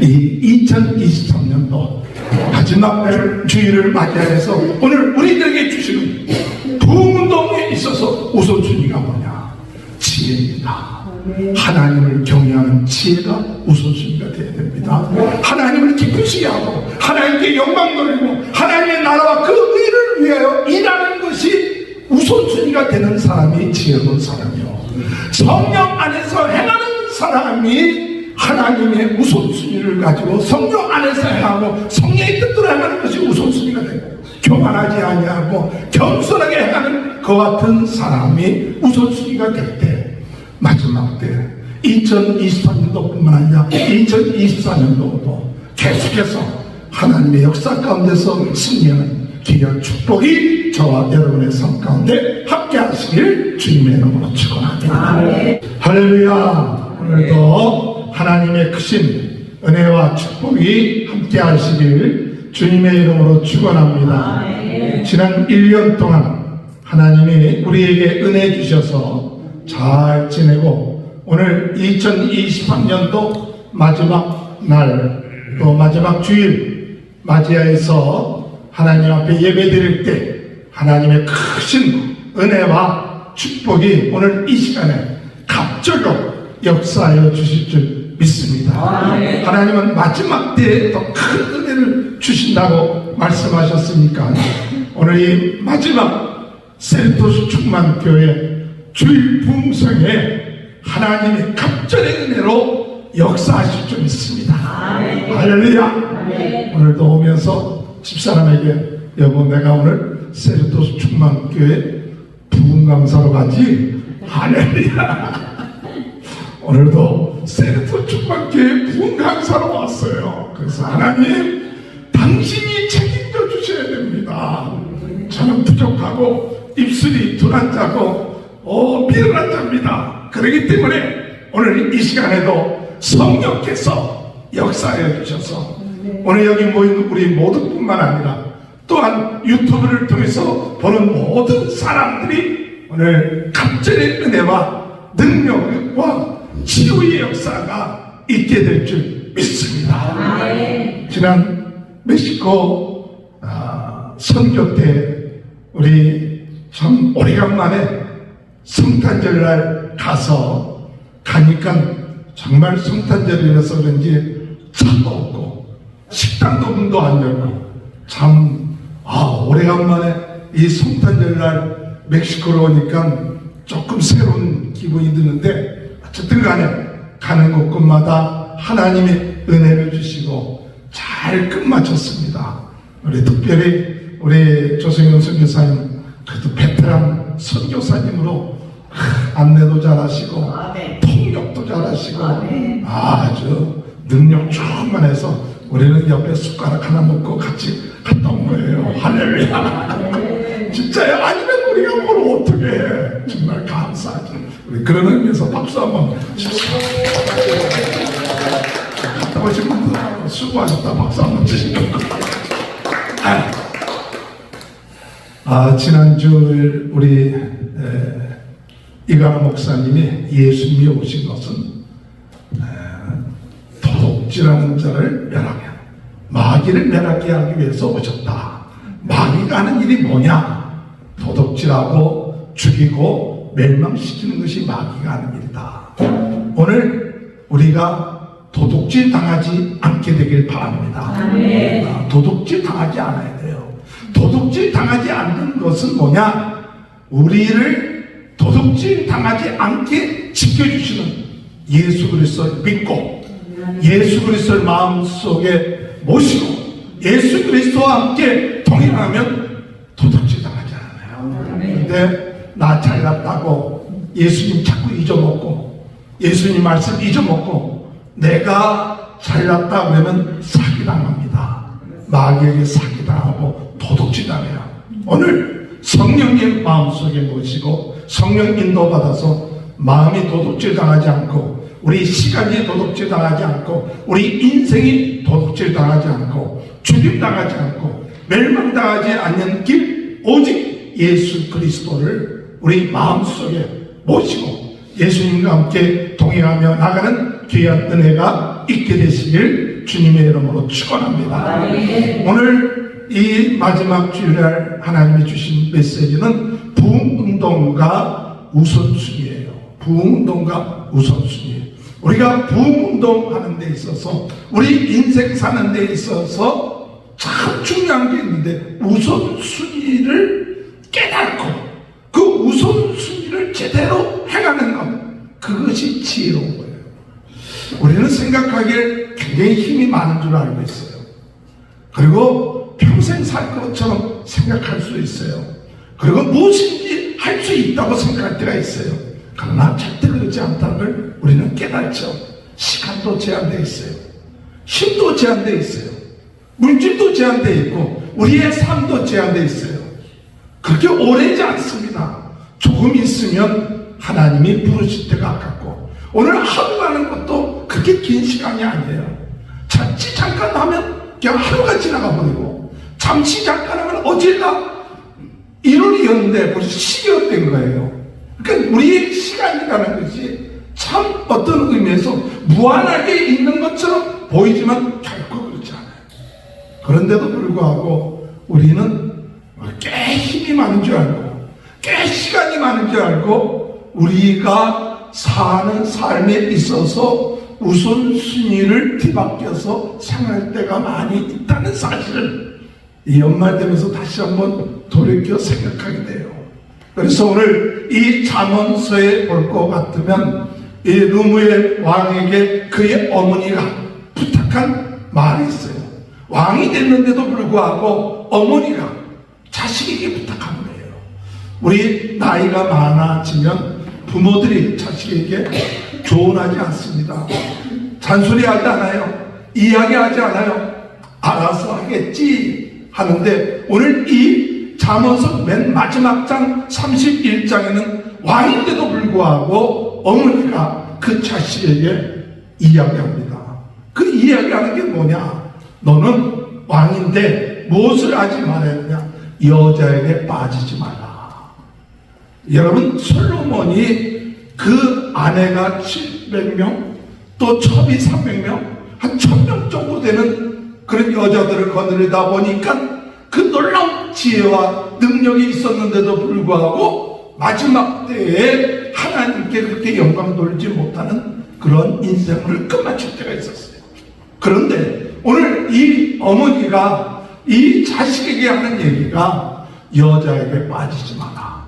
이 2023년도 마지막 주일을 맞이해서 오늘 우리들에게 주시는 부흥운동에 있어서 우선순위가 뭐냐? 지혜입니다. 하나님을 경외하는 지혜가 우선순위가 되어야 됩니다. 하나님을 기쁘시게 하고 하나님께 영광 돌리고 하나님의 나라와 그 의를 위하여 일하는 것이 우선순위가 되는 사람이 지혜로운 사람이요, 성령 안에서 행하는 사람이 하나님의 우선순위를 가지고 성령 안에서 행하고 성령의 뜻대로 행하는 것이 우선순위가 되고, 교만하지 아니하고 겸손하게 행하는 그와 같은 사람이 우선순위가 될 때, 마지막 때 2023년도뿐만 아니라 2024년도도 계속해서 하나님의 역사 가운데서 승리하는 귀한 축복이 저와 여러분의 삶 가운데 함께 하시길 주님의 이름으로 축원합니다. 할렐루야. 오늘도 하나님의 크신 은혜와 축복이 함께 하시길 주님의 이름으로 축원합니다. 지난 1년 동안 하나님이 우리에게 은혜 주셔서 잘 지내고, 오늘 2023년도 마지막 날, 또 마지막 주일 맞이해서 하나님 앞에 예배드릴 때 하나님의 크신 은혜와 축복이 오늘 이 시간에 갑절로 역사하여 주실 줄 믿습니다. 하나님은 마지막 때에 더 큰 은혜를 주신다고 말씀하셨으니까, 오늘 이 마지막 셀토스 충만교회 주일 부흥성에 하나님의 갑절의 은혜로 역사하실 줄 믿습니다. 할렐루야. 오늘도 오면서 집사람에게, 여보 내가 오늘 셀토스 충만교회 부흥강사로 가지? 할렐루야. 오늘도 셀토스 충만교회 부흥강사로 왔어요. 그래서 하나님, 당신이 책임져 주셔야 됩니다. 저는 부족하고 입술이 둔한 자고 미련한 자입니다. 그렇기 때문에 오늘 이 시간에도 성령께서 역사해 주셔서 오늘 여기 모인 우리 모두뿐만 아니라 또한 유튜브를 통해서 보는 모든 사람들이 오늘 갑절의 은혜와 능력과 치유의 역사가 있게 될 줄 믿습니다. 지난 멕시코 선교 때 우리 참 오래간만에 성탄절날 가니까 정말 성탄절이라서 그런지 차도 없고 식당도 문도 안 열고, 참 오래간만에 이 성탄절날 멕시코로 오니까 조금 새로운 기분이 드는데, 어쨌든 간에 가는 곳곳마다 하나님의 은혜를 주시고 잘 끝마쳤습니다. 우리 특별히 우리 조성현 선교사님, 그래도 베테랑 선교사님으로 안내도 잘하시고 통역도 잘하시고 아주 능력 충만해서 우리는 옆에 숟가락 하나 먹고 같이 갔다 온 거예요. 할렐루야. 진짜요? 아니면 우리가 뭘 어떻게 해. 정말 감사하죠. 우리 그런 의미에서 박수 한번 주십시오. 갔다 오신 분들 수고하셨다 박수 한번 주시죠. 지난주 우리 이강호 목사님이 예수님이 오신 것은 도둑질하는 자를 멸하게, 마귀를 멸하게 하기 위해서 오셨다. 마귀가 하는 일이 뭐냐? 도둑질하고 죽이고 멸망시키는 것이 마귀가 하는 일이다. 오늘 우리가 도둑질 당하지 않게 되길 바랍니다. 도둑질 당하지 않아야 돼요. 도둑질 당하지 않는 것은 뭐냐? 우리를 도둑질 당하지 않게 지켜주시는 예수 그리스도를 믿고, 예수 그리스도를 마음속에 모시고 예수 그리스도와 함께 동행하면 도둑질 당하지 않아요. 그런데 나 잘났다고 예수님 자꾸 잊어먹고, 예수님 말씀 잊어먹고 내가 잘났다 그러면 사기당합니다. 마귀에게 사기당하고 도둑질당해요. 오늘 성령님 마음속에 모시고 성령 인도받아서 마음이 도둑질 당하지 않고, 우리 시간이 도둑질 당하지 않고, 우리 인생이 도둑질 당하지 않고, 죽임 당하지 않고, 멸망 당하지 않는 길, 오직 예수 그리스도를 우리 마음속에 모시고 예수님과 함께 동행하며 나가는 귀한 은혜가 있게 되시길 주님의 이름으로 축원합니다. 오늘 이 마지막 주일날 하나님이 주신 메시지는 부흥운동과 우선순위예요. 부흥운동과 우선순위. 우리가 부흥운동 하는 데 있어서, 우리 인생 사는 데 있어서 참 중요한 게 있는데, 우선순위를 깨닫고 그 우선순위를 제대로 행하는 것, 그것이 지혜로운 거예요. 우리는 생각하기에 굉장히 힘이 많은 줄 알고 있어요. 그리고 평생 살 것처럼 생각할 수 있어요. 그리고 무엇인지 할 수 있다고 생각할 때가 있어요. 그러나 절대 그렇지 않다는 걸 우리는 깨닫죠. 시간도 제한되어 있어요. 힘도 제한되어 있어요. 물질도 제한되어 있고 우리의 삶도 제한되어 있어요. 그렇게 오래지 않습니다. 조금 있으면 하나님이 부르실 때가 가깝고, 오늘 하루 가는 것도 그렇게 긴 시간이 아니에요. 잠깐 하면 그냥 하루가 지나가 버리고, 잠시 잠깐 하면 어제가 1월이었는데 벌써 12월 된 거예요. 그러니까 우리의 시간이라는 것이 참 어떤 의미에서 무한하게 있는 것처럼 보이지만 결코 그렇지 않아요. 그런데도 불구하고 우리는 꽤 힘이 많은 줄 알고, 꽤 시간이 많은 줄 알고, 우리가 사는 삶에 있어서 우선순위를 뒤바뀌어서 생활할 때가 많이 있다는 사실을 이 연말 되면서 다시 한번 돌이켜 생각하게 돼요. 그래서 오늘 이 잠언서에 볼 것 같으면 이 르무엘 왕에게 그의 어머니가 부탁한 말이 있어요. 왕이 됐는데도 불구하고 어머니가 자식에게 부탁한 거예요. 우리 나이가 많아지면 부모들이 자식에게 조언하지 않습니다. 잔소리하지 않아요. 이야기하지 않아요. 알아서 하겠지 하는데, 오늘 이 잠언서 맨 마지막 장 31장에는 왕인데도 불구하고 어머니가 그 자식에게 이야기합니다. 그 이야기하는 게 뭐냐? 너는 왕인데 무엇을 하지 말아야 하느냐? 여자에게 빠지지 마라. 여러분, 솔로몬이 그 아내가 700명, 또 첩이 300명, 한 1000명 정도 되는 그런 여자들을 거느리다 보니까 그 놀라운 지혜와 능력이 있었는데도 불구하고 마지막 때에 하나님께 그렇게 영광 돌리지 못하는 그런 인생을 끝마칠 때가 있었어요. 그런데 오늘 이 어머니가 이 자식에게 하는 얘기가 여자에게 빠지지 마라.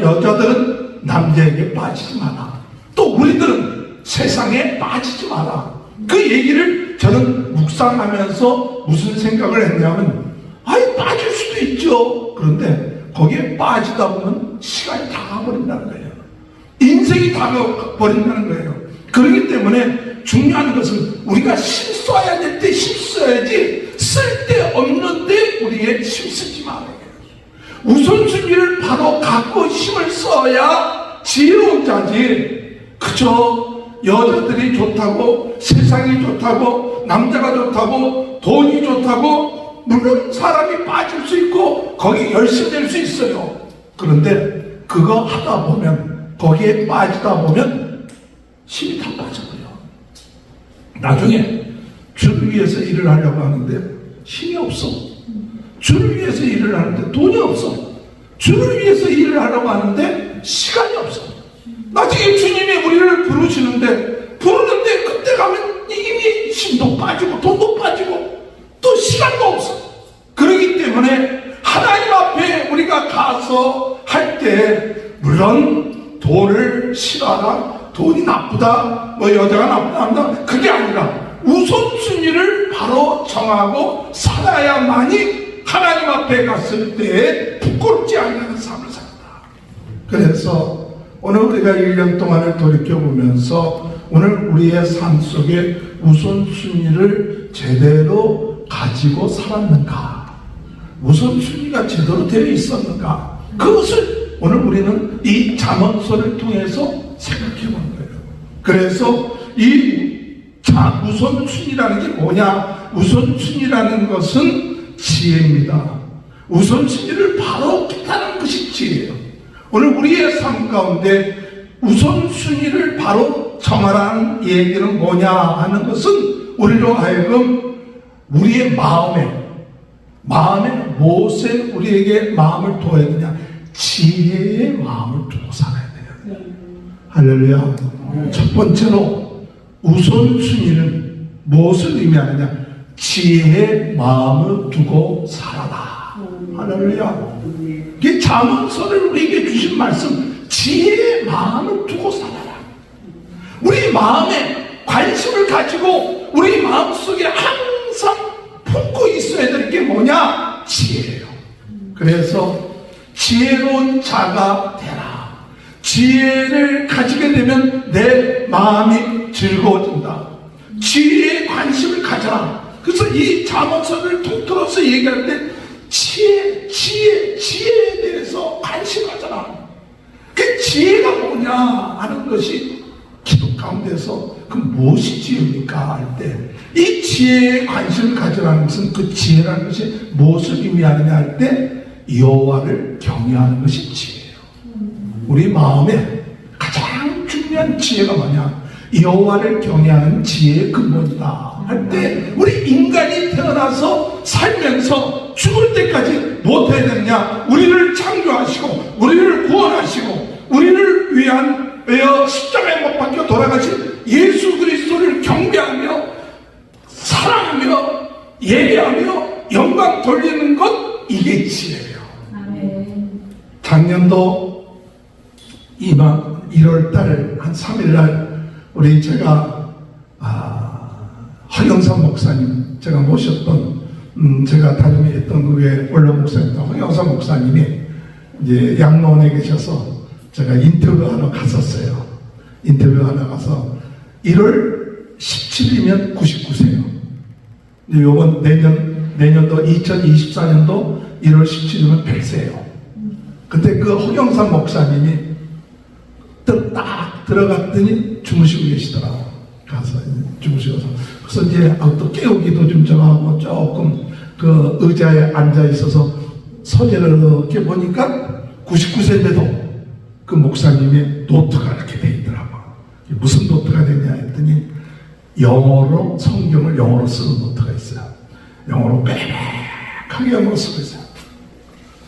여자들은 남자에게 빠지지 마라. 또 우리들은 세상에 빠지지 마라. 그 얘기를 저는 묵상하면서 무슨 생각을 했냐면, 아이, 빠질 수도 있죠. 그런데 거기에 빠지다 보면 시간이 다 가버린다는 거예요. 인생이 다 가버린다는 거예요. 그렇기 때문에 중요한 것은 우리가 힘 써야 될 때 힘 써야지, 쓸데없는데 우리의 힘 쓰지 말아요. 우선순위를 바로 갖고 힘을 써야 지혜로운 자지, 그저 여자들이 좋다고, 세상이 좋다고, 남자가 좋다고, 돈이 좋다고, 물론 사람이 빠질 수 있고 거기 열심히 될 수 있어요. 그런데 그거 하다 보면, 거기에 빠지다 보면 힘이 다 빠져버려요. 나중에 주를 위해서 일을 하려고 하는데 힘이 없어. 주를 위해서 일을 하는데 돈이 없어. 주를 위해서 일을 하려고 하는데 시간이 없어. 나중에 주님이 우리를 부르시는데, 부르는데 그때 가면 이미 힘도 빠지고 돈도 빠지고 또 시간도 없어. 그렇기 때문에 하나님 앞에 우리가 가서 할 때, 물론 돈을 싫어하라, 돈이 나쁘다, 뭐 여자가 나쁘다 한다, 그게 아니라 우선순위를 바로 정하고 살아야만이 하나님 앞에 갔을 때 부끄럽지 않는 삶을 산다. 그래서 오늘 우리가 1년 동안을 돌이켜보면서 오늘 우리의 삶 속에 우선순위를 제대로 가지고 살았는가, 우선순위가 제대로 되어 있었는가, 그것을 오늘 우리는 이 잠언서를 통해서 생각해 보는 거예요. 그래서 이 우선순위라는 게 뭐냐? 우선순위라는 것은 지혜입니다. 우선순위를 바로 깨닫는 것이 지혜예요. 오늘 우리의 삶 가운데 우선순위를 바로 청하라는 얘기는 뭐냐 하는 것은 우리로 하여금 우리의 마음에 무엇에 우리에게 마음을 두어야 되냐? 지혜의 마음을 두고 살아야 돼요. 할렐루야. 첫 번째로 우선순위는 무엇을 의미하느냐? 지혜의 마음을 두고 살아라. 할렐루야. 이게 잠언서를 우리에게 주신 말씀, 지혜의 마음을 두고 살아라. 우리 마음에 관심을 가지고 우리 마음속에 항상 품고 있어야 될 게 뭐냐? 지혜예요. 그래서 지혜로운 자가 되라. 지혜를 가지게 되면 내 마음이 즐거워진다. 지혜에 관심을 가져라. 그래서 이 잠언서를 통틀어서 얘기할 때 지혜에 대해서 관심 가져라. 그 지혜가 뭐냐 하는 것이 기도 가운데서 그 무엇이 지혜입니까 할 때 이 지혜에 관심을 가져라는 것은 그 지혜라는 것이 무엇을 의미하느냐 할 때 여호와를 경외하는 것이 지혜예요. 우리 마음에 가장 중요한 지혜가 뭐냐? 여호와를 경외하는 지혜의 근본이다 할 때 우리 인간이 태어나서 살면서 죽을 때까지 무엇해야 되느냐? 우리를 창조하시고 우리를 구원하시고 우리를 위하여 십자가에 못 박혀 돌아가신 예수 그리스도를 경배하며 사랑하며 예배하며 영광 돌리는 것, 이게 지혜예요. 작년도 1월달 한 3일날 우리 제가 허영삼 목사님, 제가 모셨던 제가 다니했던 그게 원로 목사님이었던 허영삼 목사님이 이제 양로원에 계셔서 제가 인터뷰하러 갔었어요. 인터뷰하러 가서 1월 17일이면 99세요. 요번 내년도 2024년도 1월 17일이면 100세예요. 근데 그 허경삼 목사님이 딱 들어갔더니 주무시고 계시더라고요. 가서 주무시고서. 그래서 이제 또 깨우기도 좀 저하고 조금 그 의자에 앉아 있어서 서재를 이렇게 보니까 99세인데도 그 목사님의 노트가 이렇게 돼 있더라고요. 무슨 노트가 되냐 했더니 영어로, 성경을 영어로 쓰는 노트가 있어요. 영어로 빽빽하게 영어로 쓰고 있어요.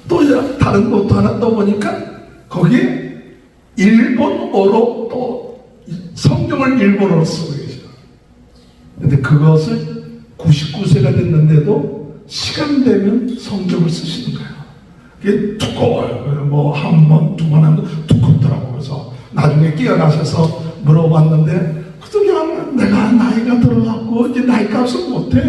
또 다른 노트 하나 떠보니까 거기에 일본어로 또 성경을 일본어로 쓰고 계셔요. 근데 그것을 99세가 됐는데도 시간 되면 성경을 쓰시는 거예요. 그게 두꺼워요. 뭐 한 번, 두 번 하면 두껍더라고요. 그래서 나중에 깨어나셔서 물어봤는데 그냥 내가 나이가 들어갖고 이제 나이값을 못해.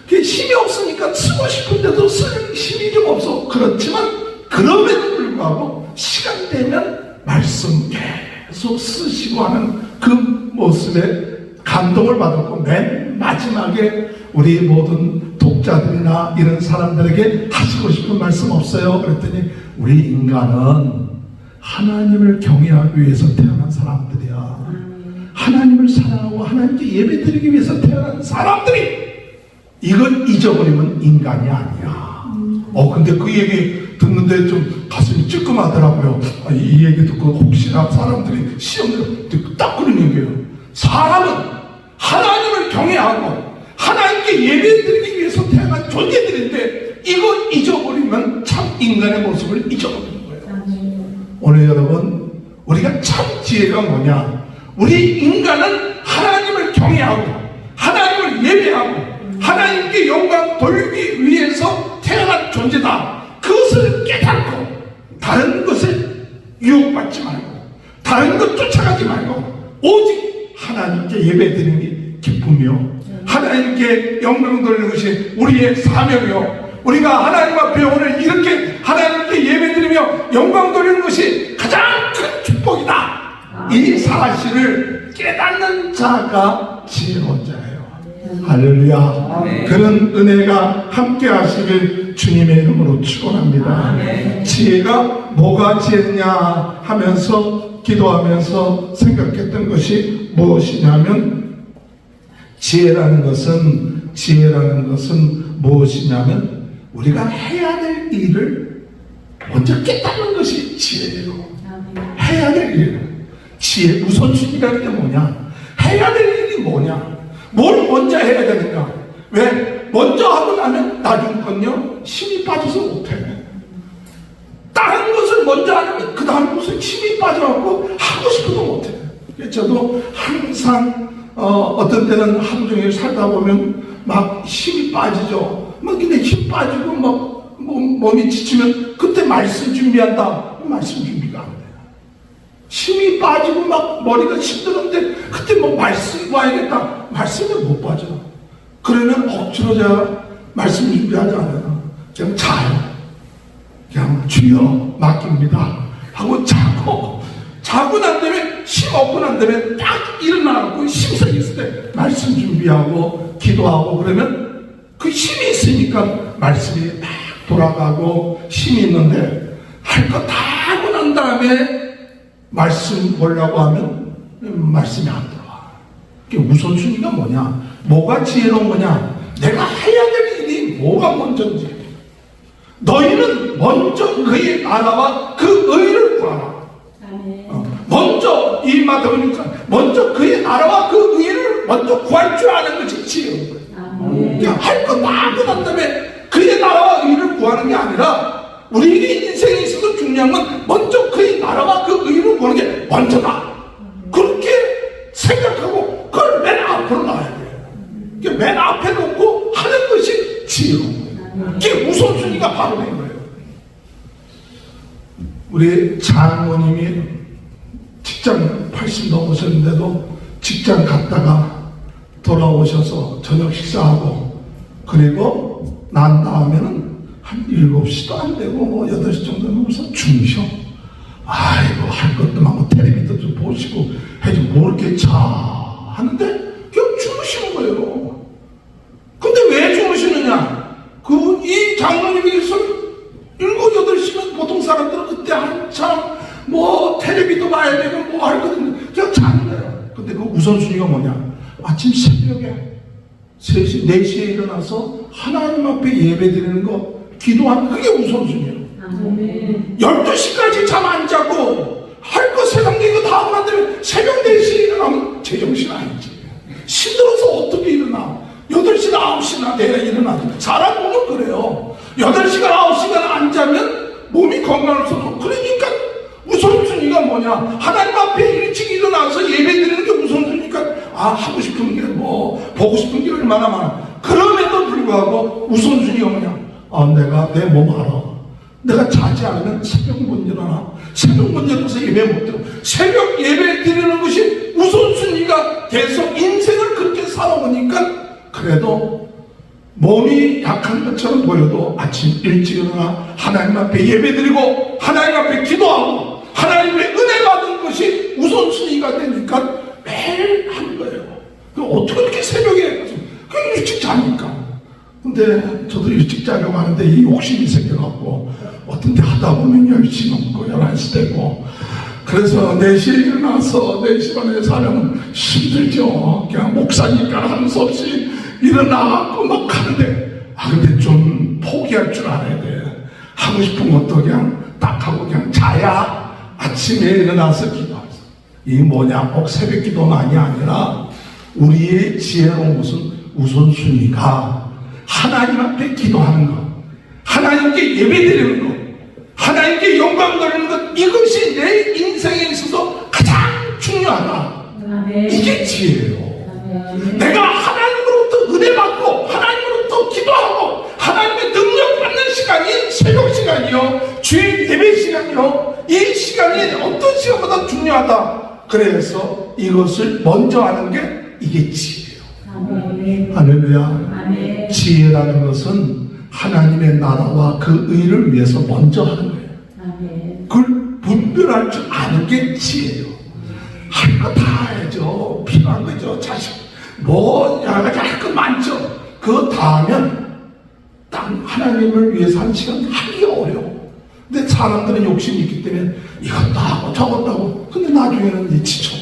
그게 힘이 없으니까 쓰고 싶은데도 쓸 힘이 좀 없어. 그렇지만 그럼에도 불구하고 시간 되면 말씀 계속 쓰시고 하는 그 모습에 감동을 받았고, 맨 마지막에 우리 모든 독자들이나 이런 사람들에게 하시고 싶은 말씀 없어요? 그랬더니 우리 인간은 하나님을 경외하기 위해서 태어난 사람들이야. 하나님을 사랑하고 하나님께 예배드리기 위해서 태어난 사람들이 이걸 잊어버리면 인간이 아니야. 근데 그 얘기 듣는데 좀 가슴이 찌끔하더라고요. 이 얘기 듣고 혹시나 사람들이 시험을 딱 그런 얘기예요. 사람은 하나님을 경외하고 하나님께 예배드리기 위해서 태어난 존재들인데 이거 잊어버리면 참 인간의 모습을 잊어버리는 거예요. 오늘 여러분, 우리가 참 지혜가 뭐냐? 우리 인간은 하나님을 경외하고 하나님을 예배하고 하나님께 영광 돌리기 위해서 태어난 존재다. 그것을 깨닫고 다른 것을 유혹받지 말고 다른 것 쫓아가지 말고 오직 하나님께 예배드리는 게 기쁨이요, 하나님께 영광 돌리는 것이 우리의 사명이요, 우리가 하나님 앞에 오늘 이렇게 하나님께 예배드리며 영광 돌리는 것이 가장 큰 축복이다. 이 사실을 깨닫는 자가 지혜로운 자예요. 할렐루야. 그런 은혜가 함께 하시길 주님의 이름으로 축원합니다. 지혜가 뭐가 지혜냐 하면서 기도하면서 생각했던 것이 무엇이냐면, 지혜라는 것은 무엇이냐면 우리가 해야 될 일을 먼저 깨닫는 것이 지혜예요. 해야 될 일. 지혜, 우선순위라는 게 뭐냐? 해야 될 일이 뭐냐? 뭘 먼저 해야 되는가? 왜? 먼저 하고 나면 나중 건요 힘이 빠져서 못해. 다른 것을 먼저 하면 그 다음 것을 힘이 빠져갖고 하고 싶어도 못해. 저도 항상 어떤 때는 하루 종일 살다 보면 막 힘이 빠지죠. 막 근데 힘 빠지고 막 몸이 지치면 그때 말씀 준비한다. 말씀 준비가 안 돼요. 힘이 빠지고 막 머리가 힘들었는데 그때 뭐 말씀 봐야겠다. 말씀을 못 빠져. 그러면 억지로 제가 말씀 준비하지 않아요. 그냥 자요. 그냥 주여 맡깁니다 하고 자고 난 다음에 힘 없고 난 다음에 딱 일어나고 힘이 생겼을 때 말씀 준비하고 기도하고 그러면 그 힘이 있으니까 말씀이 막 돌아가고 힘이 있는데 할 거 다 하고 난 다음에 말씀 보려고 하면 말씀이 안 들어와. 그게 우선순위가 뭐냐? 뭐가 지혜로운 거냐? 내가 해야 될 일이 뭐가 먼저인지. 너희는 먼저 그의 나라와 그 의를 구하라. 먼저 이 마태복음이니까 먼저 그의 나라와 그 의를 먼저 구할 줄 아는 것이 지혜로운 거예요. 그냥 할 거 다 하고 난 다음에 그의 나라와 의를 구하는 게 아니라 우리 인생에 있어서 중요한 건 먼저 그의 나라와 그 의를 구하는 게 먼저다. 그렇게 생각하고 그걸 맨 앞으로 놔야 돼요. 맨 앞에 놓고 하는 것이 지혜로운 거예요. 그게 우선순위가 바로 된 거예요. 우리 장모님이 직장 80 넘으셨는데도 직장 갔다가 돌아오셔서 저녁 식사하고 그리고 난 다음에는 한 7시도 안 되고 뭐 8시 정도 되면서 주무셔. 아이고 할 것도 많고 텔레비도 좀 보시고 해도 뭐 이렇게 자 하는데 그냥 주무시는 거예요. 근데 왜 주무시느냐? 이 장로님께서 7, 8시면 보통 사람들은 그때 한참 뭐 텔레비도 봐야 되고 뭐 할 거든요. 그냥 자는 거예요. 근데 그 우선순위가 뭐냐? 아침 새벽에 3시, 4시에 일어나서 하나님 앞에 예배 드리는 거 기도하는 그게 우선순위예요. 12시까지 잠 안 자고 할 거 세상에 이거 다 하고 난다면 새벽 4시에 일어나면 제정신 아니지. 힘들어서 어떻게 일어나? 8시나 9시나 내가 일어나지. 사람 몸은 그래요. 8시간 9시간 안 자면 몸이 건강할 수 없어. 그러니까 우선순위가 뭐냐? 하나님 앞에 일찍 일어나서 예배 드리는 게 우선순위니까 하고 싶은 게 뭐 보고 싶은 게 얼마나 많아. 그럼에도 불구하고 우선순위가 뭐냐? 내가 내 몸 알아. 내가 자지 않으면 새벽 못 일어나. 새벽 못 일어나서 예배 못 드려. 새벽 예배 드리는 것이 우선순위가 돼서 인생을 그렇게 살아보니까 그래도 몸이 약한 것처럼 보여도 아침 일찍 일어나 하나님 앞에 예배 드리고 하나님 앞에 기도하고 하나님의 은혜 받은 것이 우선순위가 되니까 매일 하는 거예요. 어떻게 이렇게 새벽에 가서 그냥 일찍 자니까. 근데 저도 일찍 자려고 하는데 이 욕심이 생겨갖고 어떤 데 하다 보면 10시 넘고 11시 되고 그래서 4시에 일어나서 4시 반에 사려면 힘들죠. 그냥 목사니까 하는 수 없이 일어나갖고 막 하는데 근데 좀 포기할 줄 알아야 돼. 하고 싶은 것도 그냥 딱 하고 그냥 자야 아침에 일어나서 기도하죠. 이게 뭐냐? 꼭 새벽 기도만이 아니라 우리의 지혜로운 것은 우선순위가 하나님 앞에 기도하는 것, 하나님께 예배드리는 것, 하나님께 영광 돌리는 것, 이것이 내 인생에 있어서 가장 중요하다. 이게 지혜예요. 내가 하나님으로부터 은혜 받고 하나님으로부터 기도하고 하나님의 능력 받는 시간이 새벽 시간이요, 주일 예배 시간이요, 이 시간이 어떤 시간보다 중요하다. 그래서 이것을 먼저 하는 게 이게 지혜예요. 할렐루야. 지혜라는 것은 하나님의 나라와 그 의를 위해서 먼저 하는 거예요. 그걸 분별할 줄 아는 게 지혜예요. 할 거 다 해야죠. 필요한 거죠. 자식 뭐 여러 가지 할 거 많죠. 그거 다 하면 딱 하나님을 위해서 한 시간 하기가 어려워. 근데 사람들은 욕심이 있기 때문에 이것도 하고 저것도 하고, 근데 나중에는 이제 지쳐.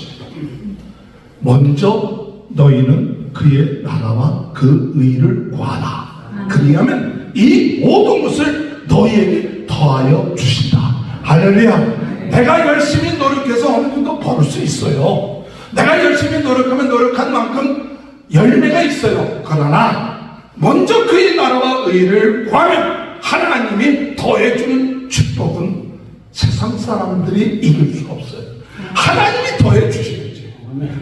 먼저 너희는 그의 나라와 그 의를 구하라. 그리하면 이 모든 것을 너희에게 더하여 주신다. 할렐루야. 내가 열심히 노력해서 어느 정도 벌을 수 있어요. 내가 열심히 노력하면 노력한 만큼 열매가 있어요. 그러나 먼저 그의 나라와 의를 구하면 하나님이 더해주는 축복은 세상 사람들이 이길 수가 없어요. 하나님이 더해주셔야지.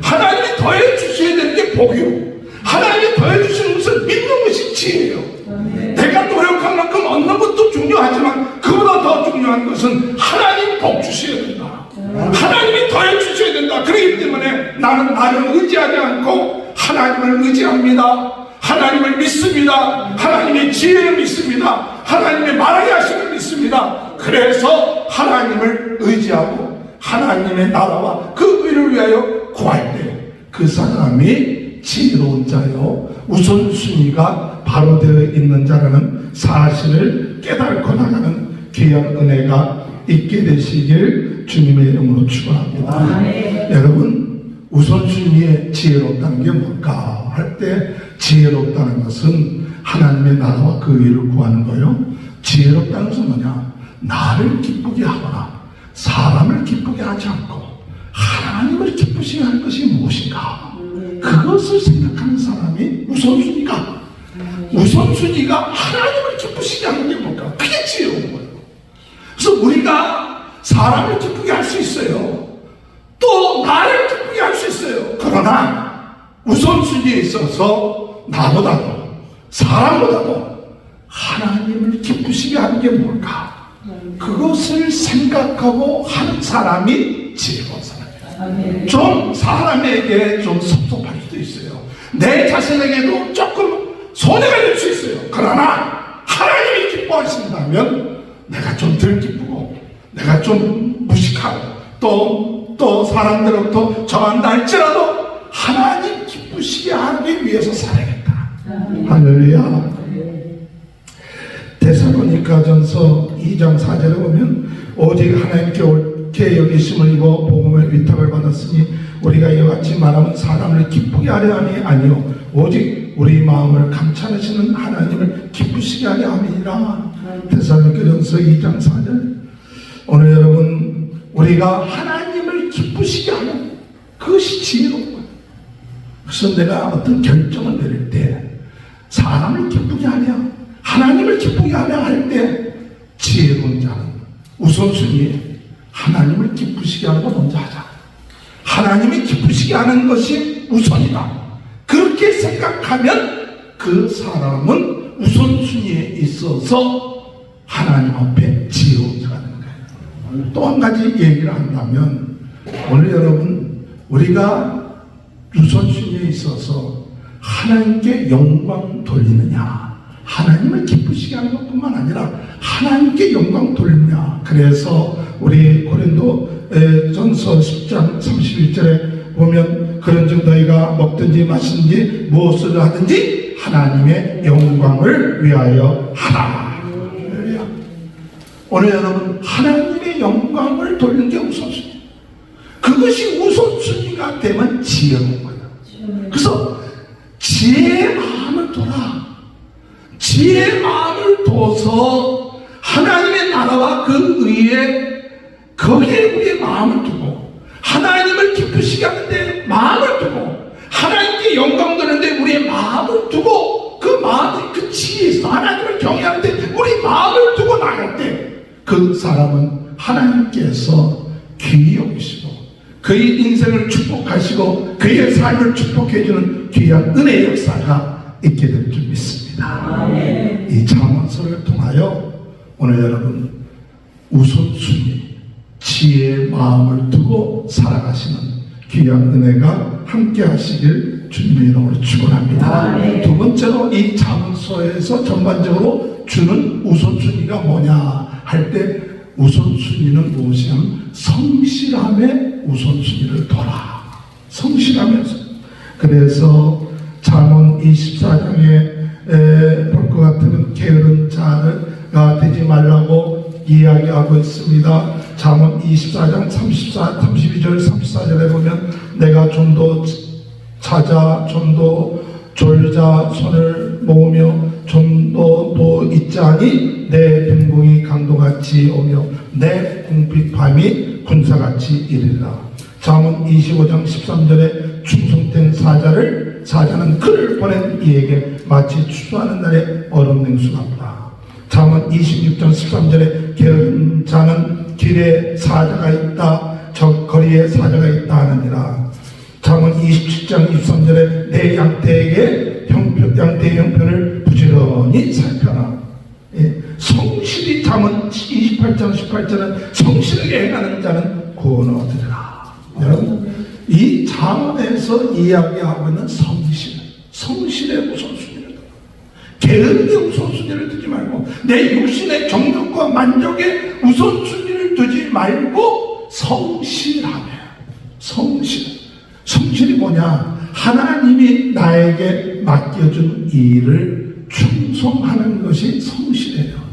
하나님이 더해주셔야 되는 게 복이요. 하나님이 더해주시는 것을 믿는 것이 지혜예요. 내가 노력한 만큼 얻는 것도 중요하지만 그보다 더 중요한 것은 하나님 복 주셔야 된다. 하나님이 더해주셔야 된다. 그렇기 때문에 나는 나를 의지하지 않고 하나님을 의지합니다. 하나님을 믿습니다. 하나님의 지혜를 믿습니다. 하나님의 말하게 하심을 믿습니다. 그래서 하나님을 의지하고 하나님의 나라와 그 의를 위하여 구할 때 그 사람이 지혜로운 자요 우선순위가 바로 되어 있는 자라는 사실을 깨닫고 나가는 귀한 은혜가 있게 되시길 주님의 이름으로 축원합니다. 여러분, 우선순위에 지혜롭다는 게 뭘까 할 때 지혜롭다는 것은 하나님의 나라와 그 의를 구하는 거요. 지혜롭다는 것은 뭐냐? 나를 기쁘게 하거나 사람을 기쁘게 하지 않고 하나님을 기쁘시게 할 것이 무엇인가? 그것을 생각하는 사람이 우선순위가 하나님을 기쁘시게 하는 게 뭘까? 그게 지혜로운 거예요. 그래서 우리가 사람을 기쁘게 할 수 있어요. 또 나를 기쁘게 할 수 있어요. 그러나 우선순위에 있어서 나보다도 사람보다도 하나님을 기쁘시게 하는 게 뭘까? 그것을 생각하고 하는 사람이 지혜로운 사람이에요. 좀 사람에게 좀 섭섭할 수도 있어요. 내 자신에게도 조금 손해가 될 수 있어요. 그러나 하나님이 기뻐하신다면 내가 좀 덜 기쁘고 내가 좀 무식하고 또 사람들로부터 저한다 할지라도 하나님 기쁘시게 하기 위해서 살아야겠다. 할렐루야. 데살로니가전서 2장 4절에 보면 오직 하나님께 옳게 여기심을 입어 복음을 위탁을 받았으니 우리가 이와 같이 말하면 사람을 기쁘게 하려 함이 아니요 오직 우리 마음을 감찰하시는 하나님을 기쁘시게 하려 함이니라. 데살로니가전서 2장 4절. 오늘 여러분, 우리가 하나님을 기쁘시게 하는 그것이 지혜로운 거예요. 그래서 내가 어떤 결정을 내릴 때 사람을 기쁘게 하려 하나님을 기쁘게 하려 할 때 지혜로운 자는 우선순위에 하나님을 기쁘시게 하는 거 먼저 하자. 하나님이 기쁘시게 하는 것이 우선이다. 그렇게 생각하면 그 사람은 우선순위에 있어서 하나님 앞에 지혜로운 자가 되는 거예요. 또 한 가지 얘기를 한다면 오늘 여러분, 우리가 우선순위에 있어서 하나님께 영광 돌리느냐, 하나님을 기쁘시게 하는 것뿐만 아니라 하나님께 영광 돌리느냐. 그래서 우리 고린도 전서 10장 31절에 보면 그런즉 너희가 먹든지 마시든지 무엇을 하든지 하나님의 영광을 위하여 하라. 오늘 여러분, 하나님의 영광을 돌리는 게 우선순위. 그것이 우선순위가 되면 지혜로운 거예요. 그래서 지혜의 마음을 둬라. 지혜의 마음을 둬서 하나님의 나라와 그 의에 거기에 우리의 마음을 두고 하나님을 기쁘시게 하는데 마음을 두고 하나님께 영광 돌리는데 우리의 마음을 두고 그 마음이 그 지혜에서 하나님을 경외하는데 우리 마음을 두고 나갈 때 그 사람은 하나님께서 귀히 여기시고 그의 인생을 축복하시고 그의 삶을 축복해주는 귀한 은혜의 역사가 있게 될 줄 믿습니다. 이 잠언서를 통하여 오늘 여러분 우선순위 지혜의 마음을 두고 살아가시는 귀한 은혜가 함께 하시길 주님의 이름으로 축원합니다. 두 번째로 이 잠언서에서 전반적으로 주는 우선순위가 뭐냐 할 때 우선순위는 무엇이냐면 성실함의 우선순위를 둬라. 성실하면서. 그래서 잠언 24장에 볼 것 같으면 게으른 자가 되지 말라고 이야기하고 있습니다. 잠언 24장 32절 34절에 보면 내가 좀 더 찾아 좀 더 졸자 손을 모으며 좀 더 또 있자니 내 빈궁이 강도같이 오며 내 궁핍함이 군사같이 이르리라. 잠언 25장 13절에 충성된 사자는 그를 보낸 이에게 마치 추수하는 날에 얼음 냉수 같다. 잠언 26장 13절에 게으른 자는 길에 사자가 있다, 저 거리에 사자가 있다 하느니라. 잠언 27장 23절에 내 양떼의 형편을 부지런히 살펴라. 성실히, 잠언 28장 18절은 성실하게 행하는 자는 구원을 얻으리라. 여러분, 이 잠언에서 이야기하고 있는 성실의 우선순위를, 게으름의 우선순위를 두지 말고, 내 육신의 정욕과 만족의 우선순위를 두지 말고 성실하며, 성실이 뭐냐? 하나님이 나에게 맡겨준 일을 충성하는 것이 성실해요.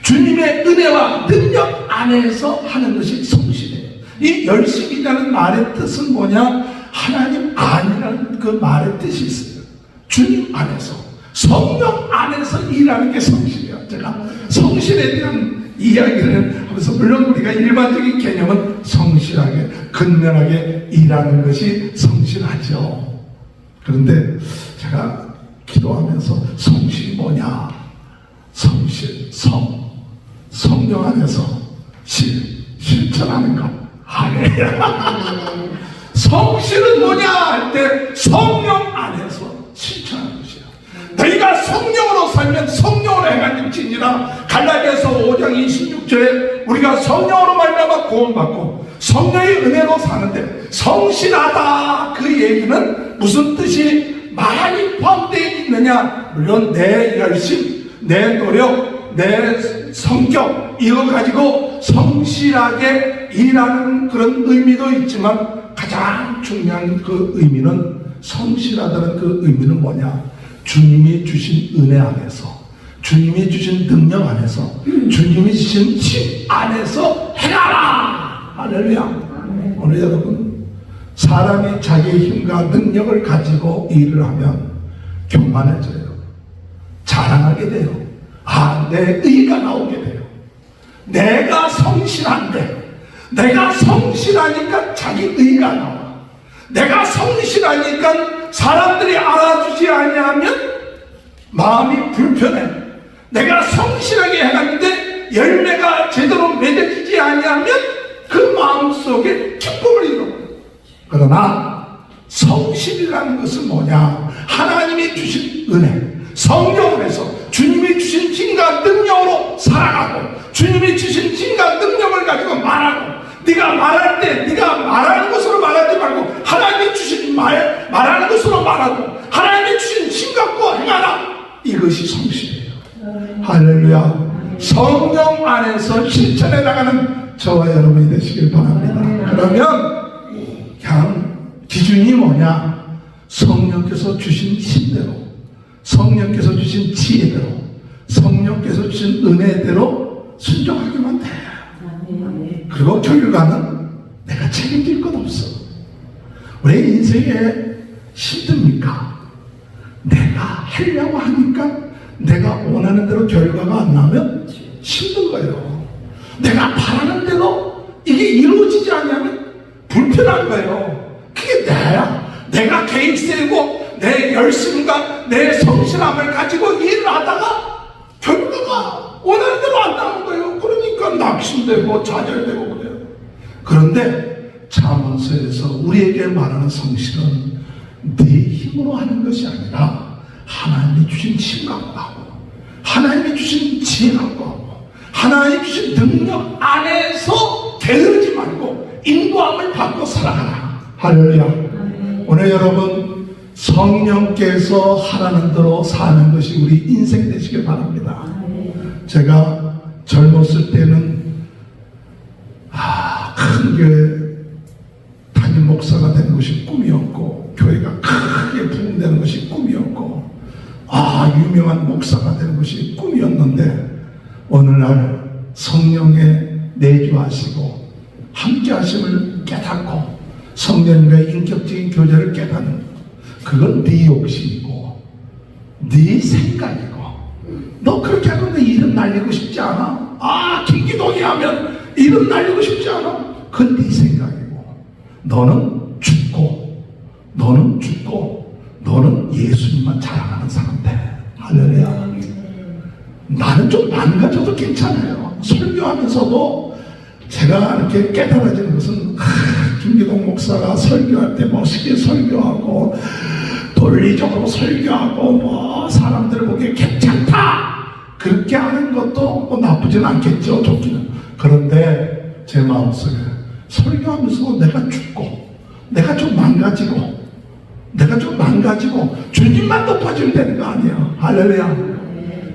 주님의 은혜와 능력 안에서 하는 것이 성실해요. 이 열심이라는 말의 뜻은 뭐냐? 하나님 안이라는 그 말의 뜻이 있어요. 주님 안에서, 성령 안에서 일하는 게 성실이에요. 제가 성실에 대한 이야기를 하면서, 물론 우리가 일반적인 개념은 성실하게, 근면하게 일하는 것이 성실하죠. 그런데 제가 기도하면서 성실이 뭐냐? 성령 안에서 실천하는 것. 할렐루야. 성실은 뭐냐 할 때 성령 안에서 실천하는 것이야. 너희가 성령으로 살면 성령으로 행할지니라. 갈라디아서 5장 26절에 우리가 성령으로 말미암아 구원받고 성령의 은혜로 사는데 성실하다, 그 얘기는 무슨 뜻이 많이 포함되어 있느냐? 물론 내 열심, 내 노력, 내 성격, 이거 가지고 성실하게 일하는 그런 의미도 있지만, 가장 중요한 그 의미는, 성실하다는 그 의미는 뭐냐? 주님이 주신 은혜 안에서, 주님이 주신 능력 안에서, 주님이 주신 힘 안에서 행하라. 할렐루야. 오늘 여러분, 사람이 자기의 힘과 능력을 가지고 일을 하면 교만해져요. 자랑하게 돼요. 내 의가 나오게 돼요. 내가 성실한데, 내가 성실하니까 자기 의가 나와. 내가 성실하니까 사람들이 알아주지 아니하면 마음이 불편해. 내가 성실하게 해놨는데 열매가 제대로 맺어지지 아니하면 그 마음속에 기쁨을 잃어버려. 그러나 성실이라는 것은 뭐냐? 하나님이 주신 은혜, 성령에서 주님이 주신 힘과 능력으로 살아가고, 주님이 주신 힘과 능력을 가지고 말하고, 네가 말할 때 네가 말하는 것으로 말하지 말고 하나님이 주신 말하는 것으로 말하고, 하나님이 주신 힘 갖고 행하라. 이것이 성실이에요. 할렐루야. 성령 안에서 실천해 나가는 저와 여러분이 되시길 바랍니다. 그러면 그냥 기준이 뭐냐? 성령께서 주신 힘대로, 성령께서 주신 지혜대로, 성령께서 주신 은혜대로 순종하기만 돼. 그리고 결과는 내가 책임질 건 없어. 왜 인생에 힘듭니까? 내가 하려고 하니까 내가 원하는 대로 결과가 안 나오면 힘든 거예요. 내가 바라는 대로 이게 이루어지지 않으면 불편한 거예요. 그게 나야. 내가 계획세우고 내 열심과 내 성실함을 가지고 일을 하다가 결과가 원하는 대로 안 나오는 거예요. 그러니까 낙심되고 좌절되고 그래요. 그런데 잠언서에서 우리에게 말하는 성실은 네 힘으로 하는 것이 아니라 하나님이 주신 힘 갖고 하고, 하나님이 주신 지혜 갖고 하고, 하나님이 주신 능력 안에서 게으르지 말고 인도함을 받고 살아가라. 할렐루야. 오늘 여러분, 성령께서 하라는 대로 사는 것이 우리 인생 되시길 바랍니다. 제가 젊었을 때는 큰 교회 담임 목사가 되는 것이 꿈이었고, 교회가 크게 부흥되는 것이 꿈이었고, 유명한 목사가 되는 것이 꿈이었는데, 어느 날 성령의 내주하시고 함께 하심을 깨닫고 성령과의 인격적인 교제를 깨닫는, 그건 네 욕심이고 네 생각이고, 너 그렇게 하면 내 이름 날리고 싶지 않아? 김기동이 하면 이름 날리고 싶지 않아? 그건 네 생각이고, 너는 죽고 너는 예수님만 자랑하는 사람 돼. 할렐루야. 나는 좀 망가져도 괜찮아요. 설교하면서도 제가 이렇게 깨달아지는 것은 김기동 목사가 설교할 때 멋있게 설교하고 논리적으로 설교하고 뭐 사람들 보기에 괜찮다 그렇게 하는 것도 뭐 나쁘진 않겠죠. 좋기는. 그런데 제 마음속에 설교하면서 내가 죽고 내가 좀 망가지고 주님만 높아지면 되는 거 아니에요. 할렐루야.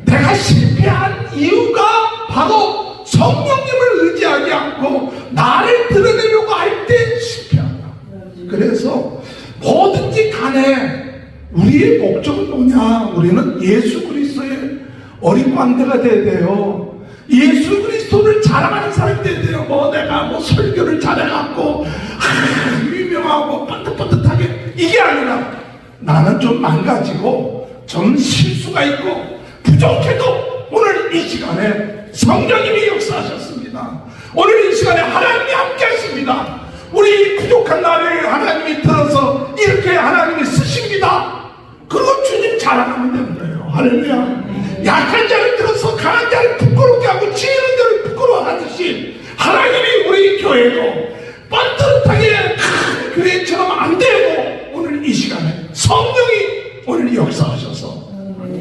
내가 실패한 이유가 바로 성령님을 의지하지 않고 나를 드러내려고 할 때 실패한다. 그래서 뭐든지 간에 우리의 목적은 뭐냐? 우리는 예수 그리스도의 어린광대가 돼야 돼요. 예수 그리스도를 자랑하는 사람이 돼야 돼요. 내가 설교를 잘해갖고 유명하고 뻔긋뻔긋하게 이게 아니라 나는 좀 망가지고 좀 실수가 있고 부족해도 오늘 이 시간에 성령님이 역사하셨습니다. 오늘 이 시간에 하나님이 함께 하십니다. 우리 부족한 나를 하나님이 들어서 이렇게 하나님이 쓰십니다. 그리고 주님 자랑하면 되는 거예요. 할렐루야. 약한 자를 들어서 강한 자를 부끄럽게 하고 지혜 있는 자를 부끄러워하듯이 하나님이 우리 교회도 뻔뻔하게 큰 교회처럼 안 되고 오늘 이 시간에 성령이 오늘 역사하셔서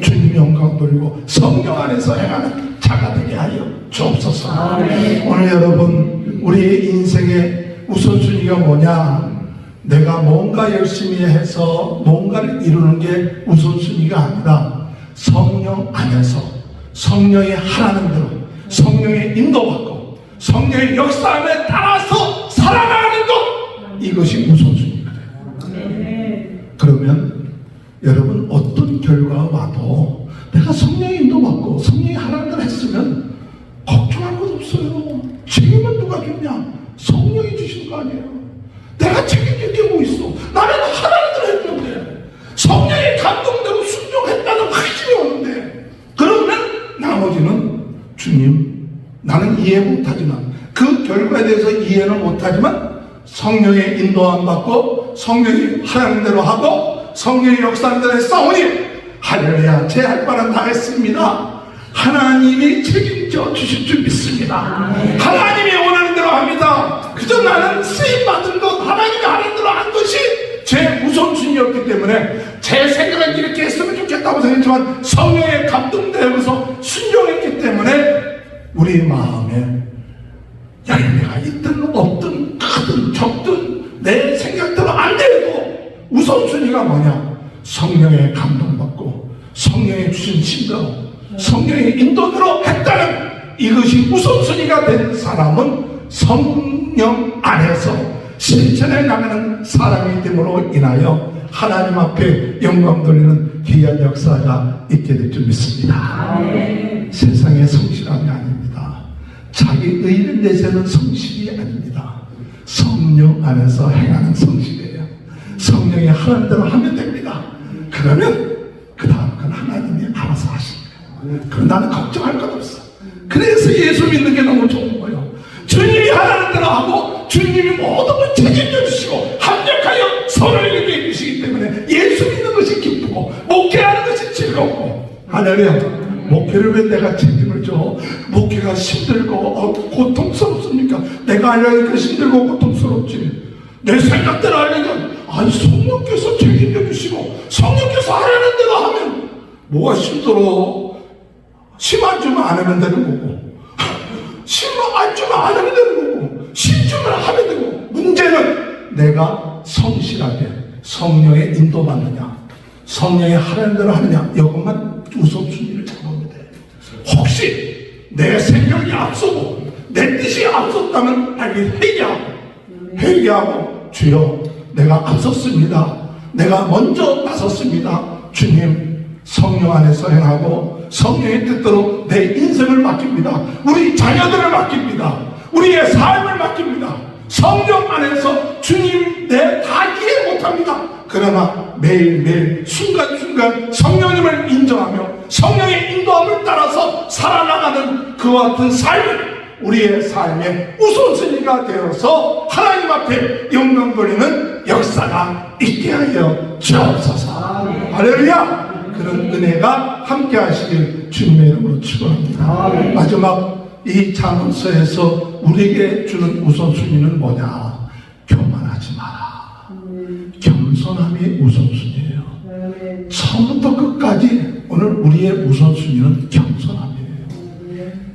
주님 영광 돌리고 성령 안에서 행하는 자가 되게 하여 주옵소서. 오늘 여러분 우리의 인생의 우선순위가 뭐냐? 내가 뭔가 열심히 해서 뭔가를 이루는 게 우선순위가 아니라 성령 안에서 성령이 하라는 대로 성령의 인도받고 성령의 역사함에 따라서 살아가는 것, 이것이 우선순위거든요. 그러면 여러분 어떤 결과가 와도 내가 성령의 인도받고 성령이 하라는 대로 했으면 걱정할 것 없어요. 책임은 누가 줬냐? 성령이 주신 거 아니에요. 내가 책임질 게 뭐 있어? 나는 하라는 대로 했는데 성령의 감동대로 순종했다는 확신이 오는데, 그러면 나머지는 주님 나는 이해 못하지만 그 결과에 대해서 이해는 못하지만 성령의 인도함 받고 성령이 하라는 대로 하고 성령의 역사하는 대로 했사오니 할렐루야, 제 할 바는 다 했습니다. 하나님이 책임져 주실 줄 믿습니다. 하나님이 원하는 대로 합니다. 그저 나는 쓰임받은 것, 하나님이 하는 대로 한 것이 제 우선순위였기 때문에 제 생각은 이렇게 했으면 좋겠다고 생각했지만 성령의 감동되어서 순종했기 때문에 우리 마음에 열매가 있든 없든 크든 적든 내 생각대로 안 돼도 우선순위가 뭐냐? 성령의 감동받고 성령의 주신 신대로 성령의 인도대로 했다는 이것이 우선순위가 된 사람은 성령 안에서 실천해 나가는 사람이 됨으로 인하여 하나님 앞에 영광 돌리는 귀한 역사가 있게 될 줄 믿습니다. 세상의 성실함이 아닙니다. 자기 의를 내세우는 성실이 아닙니다. 성령 안에서 행하는 성실이에요. 성령이 하라는 대로 하면 됩니다. 그러면 그 다음 건 하나님이 알아서 하십니다. 그럼 나는 걱정할 것 없어. 그래서 예수 믿는 게 너무 좋은 거예요. 주님이 하라는 대로 하고 주님이 모든 걸 책임져 주시고 합력하여 서로를 이루게 해주시기 때문에 예수 믿는 것이 기쁘고 목회하는 것이 즐겁고. 할렐루야. 목회를 왜 내가 책임을 져? 목회가 힘들고 고통스럽습니까? 내가 하려니까 힘들고 고통스럽지. 내 생각대로 하려면 성령께서 책임져 주시고 성령께서 하라는 대로 하면 뭐가 힘들어? 심 안 주면 안 하면 되는 거고, 심 안 주면 안 하면 되는 거고, 심 주면 하면 되고. 문제는 내가 성실하게 성령의 인도받느냐, 성령의 하라는 대로 하느냐, 이것만 우선순위를 잡으면 돼. 혹시 내 생각이 앞서고 내 뜻이 앞섰다면 빨리 회개하고 주여 내가 앞섰습니다. 내가 먼저 나섰습니다. 주님 성령 안에서 행하고 성령의 뜻대로 내 인생을 맡깁니다. 우리 자녀들을 맡깁니다. 우리의 삶을 맡깁니다. 성령 안에서 주님 내 다 이해 못합니다. 그러나 매일매일 순간순간 성령님을 인정하며 성령의 인도함을 따라서 살아나가는 그와 같은 삶을 우리의 삶의 우선순위가 되어서 하나님 앞에 영광 돌리는 역사가 있게 하여 주옵소서. 할렐루야. 그런 은혜가 함께 하시길 주님의 이름으로 축원합니다. 마지막 이 잠언서에서 우리에게 주는 우선순위는 뭐냐? 교만하지 마라. 겸손함이 우선순위예요. 처음부터 끝까지 오늘 우리의 우선순위는 겸손함이에요.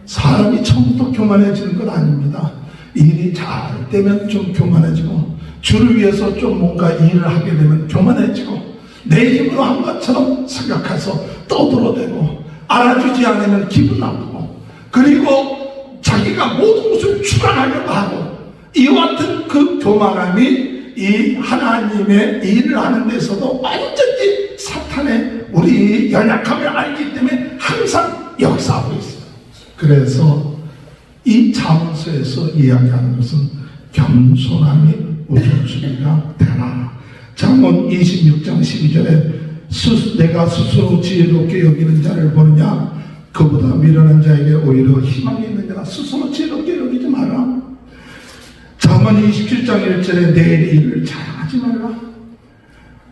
사람이 처음부터 교만해지는 건 아닙니다. 일이 잘 되면 좀 교만해지고, 주를 위해서 좀 뭔가 일을 하게 되면 교만해지고, 내 힘으로 한 것처럼 생각해서 떠들어대고, 알아주지 않으면 기분 나쁘고, 그리고 자기가 모든 것을 주관하려고 하고, 이와 같은 그 교만함이 이 하나님의 일을 하는 데서도 완전히 사탄의 우리 연약함을 알기 때문에 항상 역사하고 있어요. 그래서 이 잠언서에서 이야기하는 것은 겸손함이 우선순위가 되라. 잠언 26장 12절에 내가 스스로 지혜롭게 여기는 자를 보느냐, 그보다 미련한 자에게 오히려 희망이 있는 자라. 스스로 지혜롭게 여기지 마라. 잠언 27장 1절에 내일 일을 자랑하지 말라.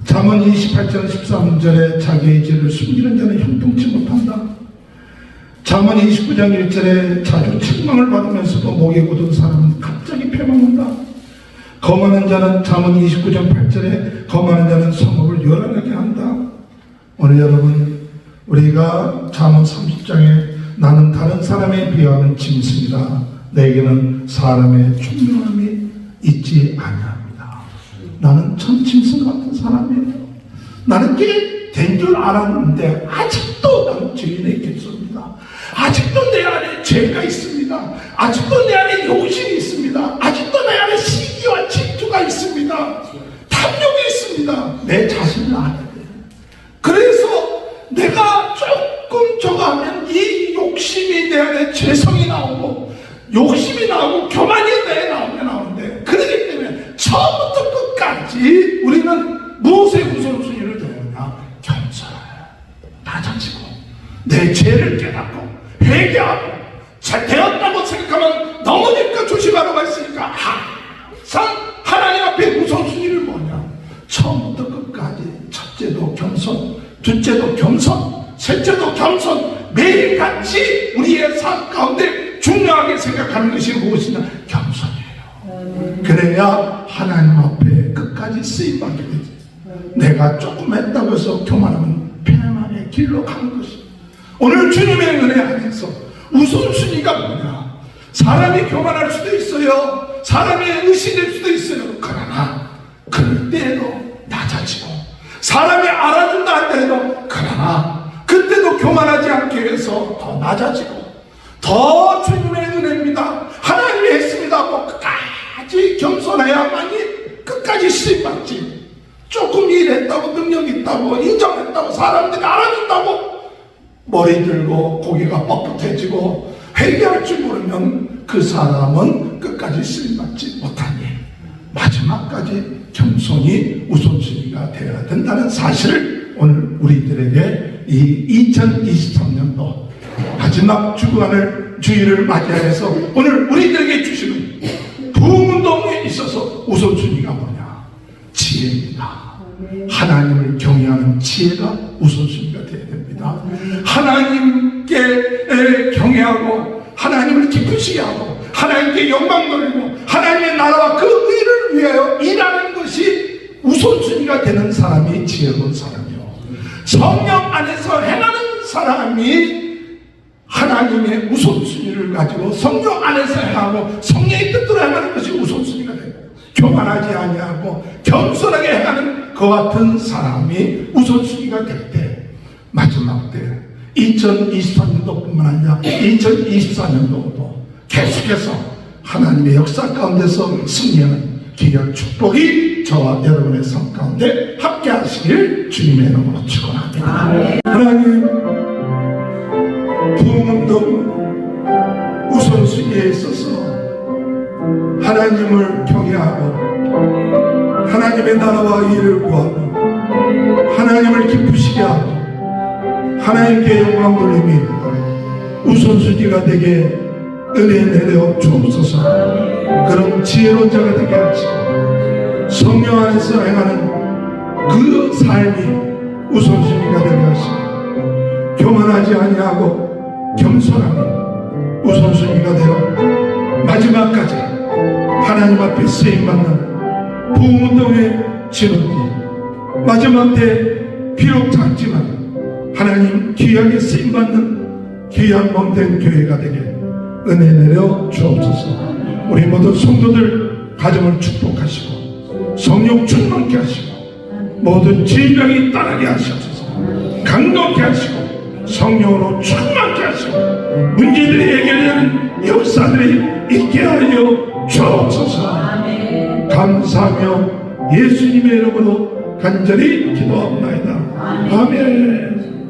잠언 28장 13절에 자기의 죄를 숨기는 자는 형통치 못한다. 잠언 29장 1절에 자주 책망을 받으면서도 목에 굳은 사람은 갑자기 패망한다. 거만한 자는 잠언 29장 8절에 거만한 자는 성읍을 요란하게 한다. 오늘 여러분, 우리가 잠언 30장에 나는 다른 사람에 비하는 짐승이다. 내게는 사람의 총명함이 있지 아니합니다. 나는 참 짐승 같은 사람이에요. 나는 꽤 된 줄 알았는데 아직도 나는 죄인의 깃입니다. 아직도 내 안에 죄가 있습니다. 아직도 내 안에 욕심이 있습니다. 아직도 내 안에 시기와 질투가 있습니다. 탐욕이 있습니다. 내 자신을 알아야 돼요. 그래서 내가 조금 저거 하면 이 욕심이 내 안에 죄성이 나오고, 욕심이 나오고 교만이 내 나오는데, 그렇기 때문에 처음부터 끝까지 우리는 무엇의 우선순위를 두느냐? 겸손하여 낮아지고 내 죄를 깨닫고 회개하고 잘 되었다고 생각하면 넘어질까 조심하라고 했으니까 항상 하나님 앞에 우선순위를 뭐냐? 처음부터 끝까지 첫째도 겸손, 둘째도 겸손, 셋째도 겸손, 매일같이 우리의 삶 가운데 중요하게 생각하는 것이 무엇이냐? 겸손이에요. 그래야 하나님 앞에 끝까지 쓰임받게 되지. 내가 조금 했다고 해서 교만하면 패망의 길로 가는 것이. 오늘 주님의 은혜 안에서 우선순위가 뭐냐? 사람이 교만할 수도 있어요. 사람이 의심될 수도 있어요. 그러나 그럴 때에도 낮아지고, 사람이 알아준다 할 때에도 그러나 그때도 교만하지 않게 해서 더 낮아지고, 더 주님의 은혜입니다. 하나님이 했습니다 하고 끝까지 겸손해야만이 끝까지 쓰임받지. 조금 일했다고, 능력 있다고, 인정했다고, 사람들이 알아준다고 머리 들고 고개가 뻣뻣해지고 회개할 줄 모르면 그 사람은 끝까지 쓰임받지 못하니 마지막까지 겸손이 우선순위가 되어야 된다는 사실을 오늘 우리들에게 이 2023년도 마지막 주일을 맞이해서 오늘 우리들에게 주시는 부흥운동에 있어서 우선순위가 뭐냐? 지혜입니다. 하나님을 경외하는 지혜가 우선순위가 되어야 됩니다. 하나님께 경외하고 하나님을 기쁘시게 하고 하나님께 영광 돌리고 하나님의 나라와 그 의를 위하여 일하는 것이 우선순위가 되는 사람이 지혜로운 사람이요, 성령 안에서 행하는 사람이 하나님의 우선순위를 가지고 성령 안에서 행하고 성령의 뜻대로 행하는 것이 우선순위가 됩니다. 교만하지 아니하고 겸손하게 행하는 그 같은 사람이 우선순위가 될 때, 마지막 때 2023년도뿐만 아니라 2024년도도 계속해서 하나님의 역사 가운데서 승리하는 귀한 축복이 저와 여러분의 삶 가운데 함께 하시길 주님의 이름으로 축원합니다. 하나님, 부흥운동 우선순위에 있어서 하나님을 경외하고 하나님의 나라와 일을 구하고 하나님을 기쁘시게 하고 하나님께 영광 돌림이 우선순위가 되게 은혜 내려 주옵소서. 그런 지혜로운 자가 되게 하시고 성령 안에서 행하는 그 삶이 우선순위가 되게 하시고 교만하지 아니하고 겸손함이 우선순위가 되어 마지막까지 하나님 앞에 쓰임받는 부흥운동의 진원지 마지막 때 비록 작지만 하나님 귀하게 쓰임받는 귀한 몸된 교회가 되게 은혜 내려 주옵소서. 우리 모든 성도들 가정을 축복하시고 성령 충만케 하시고 모든 질병이 떠나게 하시옵소서. 강건케 하시고 성령으로 충만케 하시고 문제들이 해결되는 역사들이 있게 하여 주옵소서. 감사하며 예수님의 이름으로 간절히 기도합니다. 아멘.